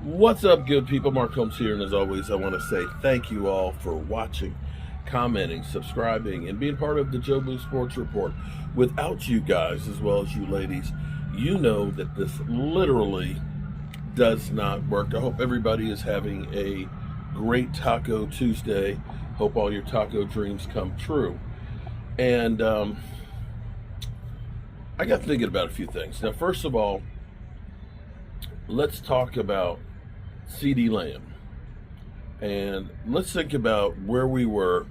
What's up, good people? Mark Holmes here, and as always, I want to say thank you all for watching, commenting, subscribing, and being part of the Joe Blue Sports Report. Without you guys, as well as you ladies, you know that this literally does not work. I hope everybody is having a great Taco Tuesday. Hope all your taco dreams come true. And I got thinking about a few things. Now, first of all, let's talk about Ceedee Lamb. And let's think about where we were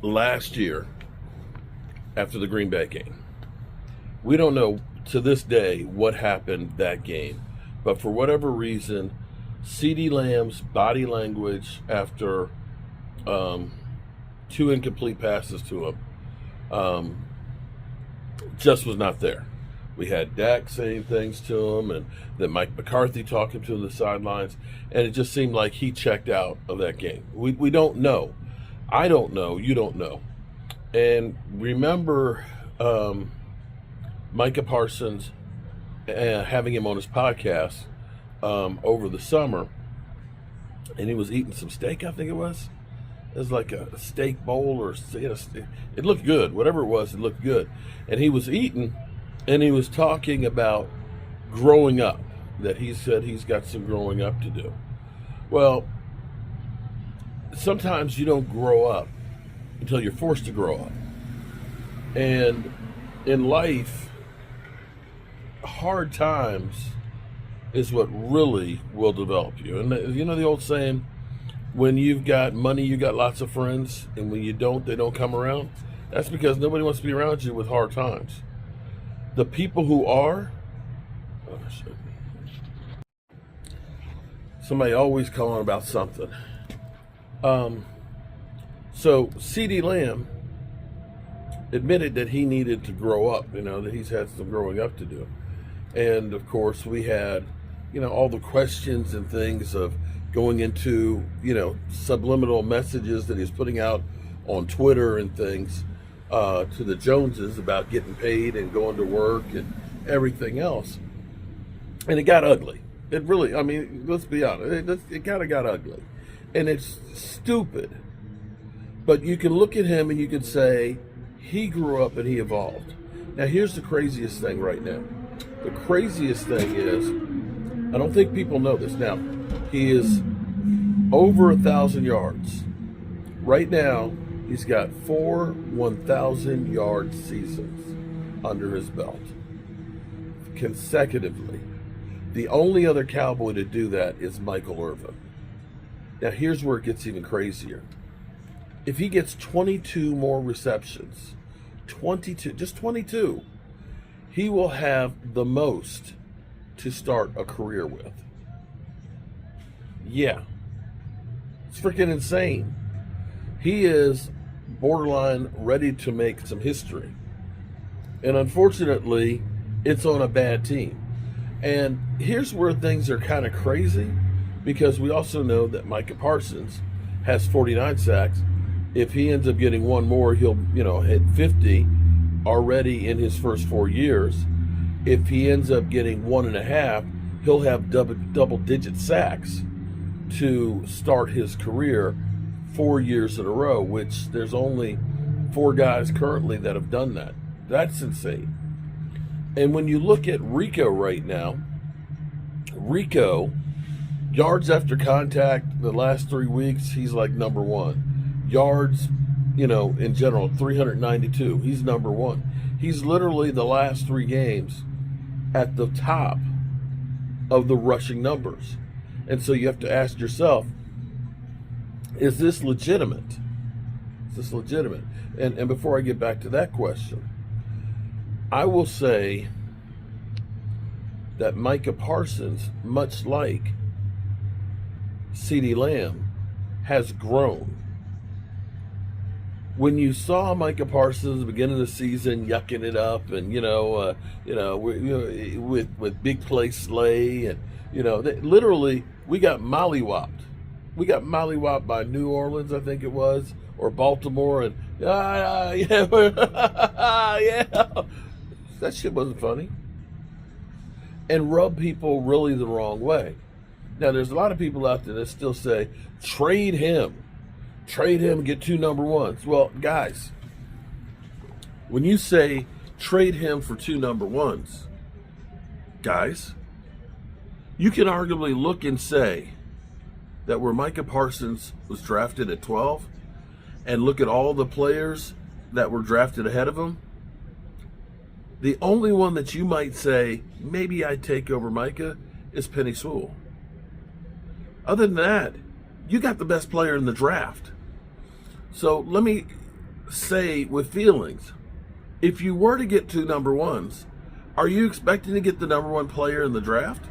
last year after the Green Bay game. We don't know to this day what happened that game. But for whatever reason, Ceedee Lamb's body language after two incomplete passes to him just was not there. We had Dak saying things to him, and then Mike McCarthy talking to him on the sidelines, and it just seemed like he checked out of that game. We don't know. I don't know. You don't know. And remember Micah Parsons having him on his podcast over the summer, and he was eating some steak, I think it was. It was like a steak bowl, or it looked good. Whatever it was, it looked good. And he was eating, and he was talking about growing up, that he said he's got some growing up to do. Well, sometimes you don't grow up until you're forced to grow up. And in life, hard times is what really will develop you. And you know the old saying, when you've got money, you got lots of friends, and when you don't, they don't come around? That's because nobody wants to be around you with hard times. The people who are, somebody always calling about something. So Ceedee Lamb admitted that he needed to grow up, that he's had some growing up to do. And of course we had, all the questions and things of going into, subliminal messages that he's putting out on Twitter and things to the Joneses about getting paid and going to work and everything else. And it got ugly. It really, let's be honest, it kind of got ugly. And it's stupid. But you can look at him and you can say, he grew up and he evolved. Now, here's the craziest thing right now. The craziest thing is, I don't think people know this. Now, he is over 1,000 yards. Right now, he's got 4 1,000-yard seasons under his belt consecutively. The only other Cowboy to do that is Michael Irvin. Now, here's where it gets even crazier. If he gets 22 more receptions, 22, just 22, he will have the most to start a career with. Yeah. It's freaking insane. He is borderline ready to make some history. And unfortunately, it's on a bad team. And here's where things are kind of crazy, because we also know that Micah Parsons has 49 sacks. If he ends up getting one more, he'll, hit 50 already in his first 4 years. If he ends up getting 1.5, he'll have double-digit sacks to start his career 4 years in a row, which there's only 4 guys currently that have done that. That's insane. And when you look at Rico right now, Rico, yards after contact the last 3 weeks, he's like number one. Yards, in general, 392, he's number one. He's literally the last 3 games at the top of the rushing numbers. And so you have to ask yourself, is this legitimate? Is this legitimate? And before I get back to that question, I will say that Micah Parsons, much like Ceedee Lamb, has grown. When you saw Micah Parsons at the beginning of the season yucking it up, and with big play Slay, and literally we got mollywopped. We got mollywopped by New Orleans, I think it was, or Baltimore, and yeah, that shit wasn't funny, and rubbed people really the wrong way. Now, there's a lot of people out there that still say, trade him, get 2 number ones. Well, guys, when you say trade him for 2 number ones, guys, you can arguably look and say that where Micah Parsons was drafted at 12 and look at all the players that were drafted ahead of him, the only one that you might say, maybe I'd take over Micah, is Penny Sewell. Other than that, you got the best player in the draft. So let me say with feelings, if you were to get 2 number ones, are you expecting to get the number 1 player in the draft?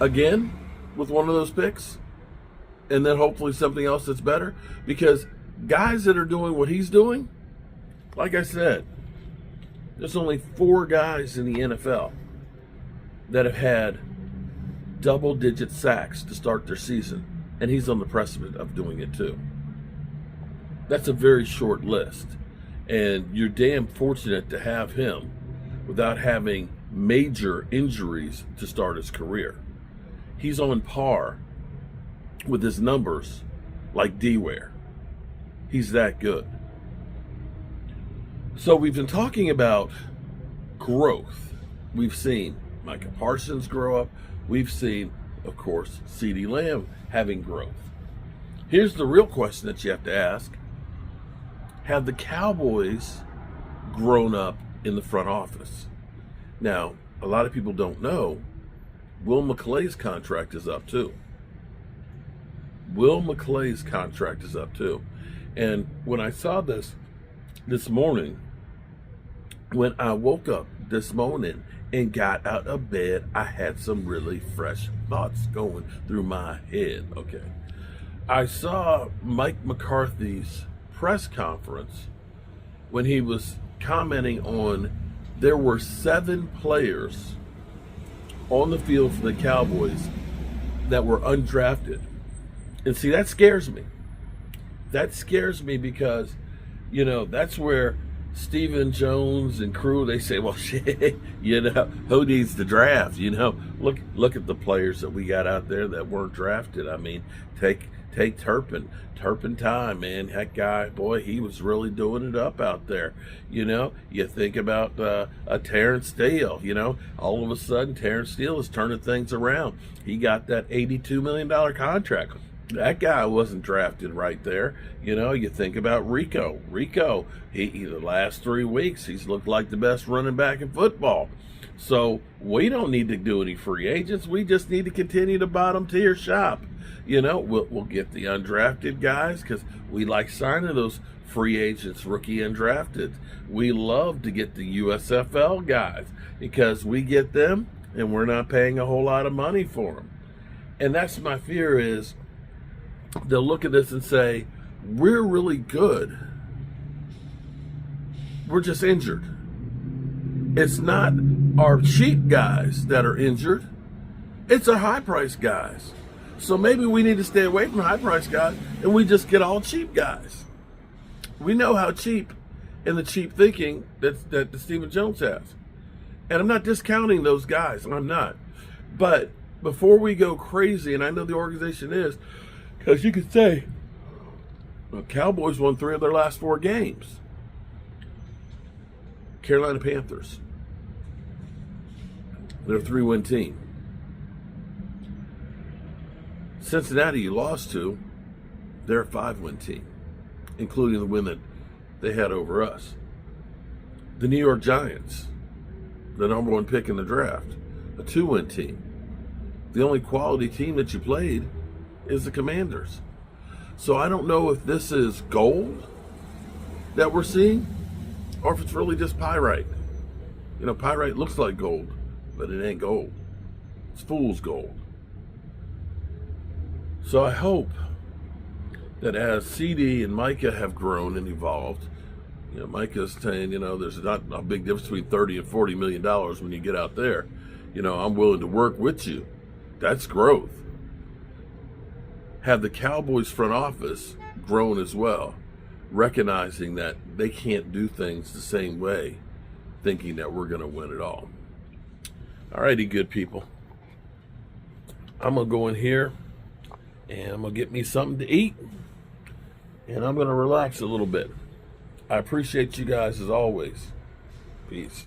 Again, with one of those picks? And then hopefully something else that's better? Because guys that are doing what he's doing, like I said, there's only 4 guys in the NFL that have had double-digit sacks to start their season, and he's on the precipice of doing it too. That's a very short list, and you're damn fortunate to have him without having major injuries to start his career. He's on par with his numbers like D-Ware. He's that good. So we've been talking about growth. We've seen Micah Parsons grow up. We've seen, of course, Ceedee Lamb having growth. Here's the real question that you have to ask. Have the Cowboys grown up in the front office? Now, a lot of people don't know, Will McClay's contract is up too. Will McClay's contract is up too. And when I saw this morning, when I woke up this morning and got out of bed, I had some really fresh thoughts going through my head. Okay. I saw Mike McCarthy's press conference when he was commenting on there were 7 players on the field for the Cowboys that were undrafted. And see, that scares me. That scares me because, you know, that's where Stephen Jones and crew, they say, well, shit, you know, who needs the draft? You know, look at the players that we got out there that weren't drafted. I mean, take Turpentine, man. That guy, boy, he was really doing it up out there. You know, you think about a Terrence Steele, you know, all of a sudden Terrence Steele is turning things around. He got that $82 million contract. That guy wasn't drafted right there. You know, you think about Rico. He the last 3 weeks, he's looked like the best running back in football. So we don't need to do any free agents. We just need to continue to bottom tier shop. You know, we'll get the undrafted guys because we like signing those free agents, rookie undrafted. We love to get the USFL guys because we get them and we're not paying a whole lot of money for them. And that's my fear is, they'll look at this and say, we're really good. We're just injured. It's not our cheap guys that are injured. It's our high-priced guys. So maybe we need to stay away from high-priced guys and we just get all cheap guys. We know how cheap and the cheap thinking that Stephen Jones has. And I'm not discounting those guys. I'm not. But before we go crazy, and I know the organization is, because you could say, well, Cowboys won 3 of their last 4 games. Carolina Panthers, they're a 3-win team. Cincinnati, you lost to, they're a 5-win team, including the win that they had over us. The New York Giants, the number 1 pick in the draft, a 2-win team. The only quality team that you played is the Commanders. So I don't know if this is gold that we're seeing or if it's really just pyrite. You know, pyrite looks like gold, but it ain't gold. It's fool's gold. So I hope that as Ceedee and Micah have grown and evolved, you know, Micah's saying, you know, there's not a big difference between $30 and $40 million when you get out there. You know, I'm willing to work with you. That's growth. Have the Cowboys front office grown as well, recognizing that they can't do things the same way, thinking that we're going to win it all. All righty, good people. I'm going to go in here and I'm going to get me something to eat, and I'm going to relax a little bit. I appreciate you guys as always. Peace.